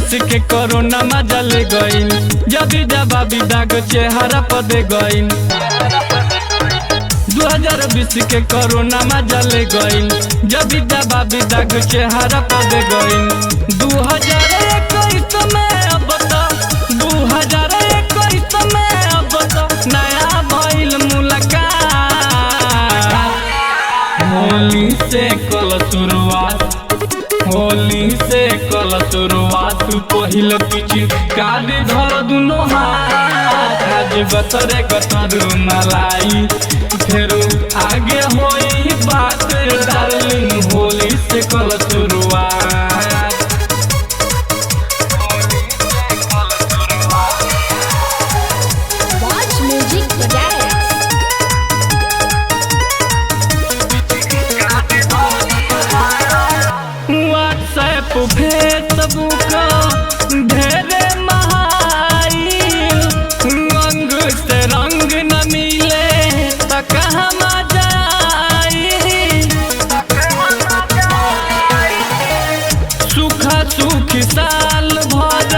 2020 के कोरोना मजा ले गईल, जबी जवाबी दाग चेहरा पर दे गईल। 2020 के कोरोना मजा ले गईल, जबी जवाबी दाग चेहरा पर दे गईल। 2021 में अब तो 2021 में अब तो नया भइल मुलाकात। होली से कल शुरुआत, होली से कल शुरुआत, पहिल पिछी काली धर दुनो हाथ। आज गतरे गतर मलाई, फिर आगे होई बात डार्लिंग। होली से कल शुरुआत, Watch Music Products. WhatsApp Facebook ढेरे महाइल, रंग से रंग न मिले त कहाँ मजा आई। सुखा सुखी साल भर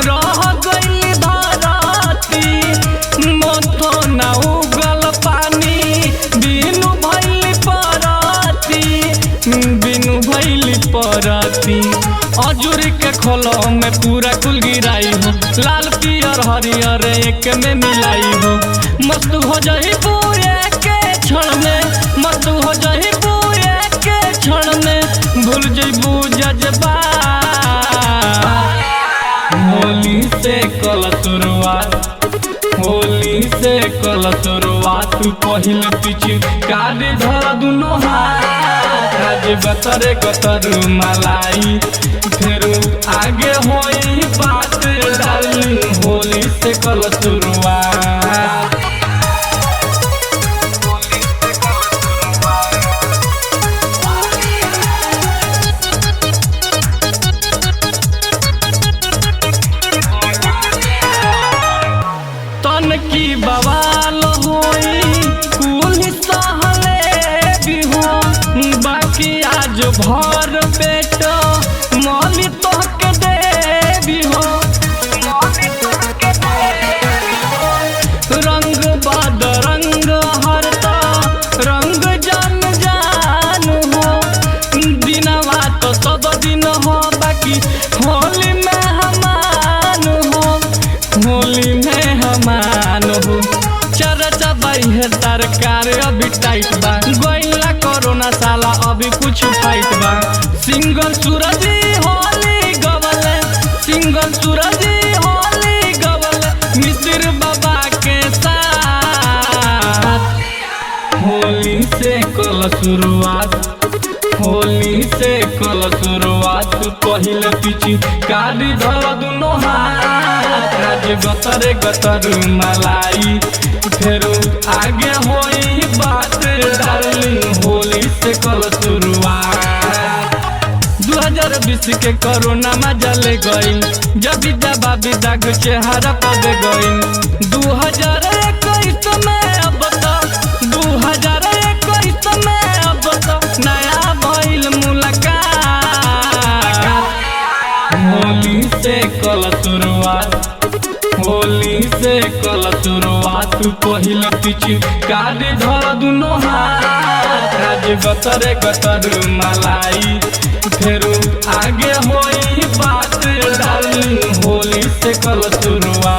रह गई धरती, मोथो न उगल पानी बिनु भैली परती, बिनु भैली परती। अजूर के खोलो में पूरा कुल गिराई हो, लाल पियर हरियर एक में मिलाई हो। मस्त हो जाही पूरे के क्षण में, मस्त हो जाही पूरे के क्षण में, भूल जइबू जज्बात। होली से कल शुरुआत, होली से कल शुरुआत, पहिल पिछी काली धर दुनो हाथ। आज गतरे गतर मलाई, फिर आगे होई बात डार्लिंग। होली से कल शुरुआत, तन की बवाल होई कुल सहले भी हो, बाकी आज भर पेट मौली तो के दे भी हो। रंग बाद रंग हरता रंग जान जान हो, दिनवा तो सब दिन हो, बाकी होली में हमान हो, होली में हमान हो। चर्चा बाई है सरकार अभी टाइट बा, गोइला कोरोना साला अभी कुछ फाइट बा। सिंगल सूरजी होली गवले, सिंगल सूरजी होली गवले, मिसिर बाबा के साथ। होली से कल शुरुआत, होली से कल शुरुआत, पहिल पिछी काली धर दुनो हाथ। आज गतरे गतर मलाई, फिर आगे होई बात डार्लिंग। होली से कल शुरुआत, 2020 के कोरोना मजा ले गईल, जबी जवाबी दाग चेहरा पर दे गईल। 2021 में अब तो 2021 में अब तो नया भइल मुलाकात। होली से कल शुरुआत, होली से कल शुरुआत, पहिल पिछी काली धर दुनो हाथ। आज गतरे गतर मलाई, फिर आगे होई बात डार्लिंग। होली से कल शुरुआत।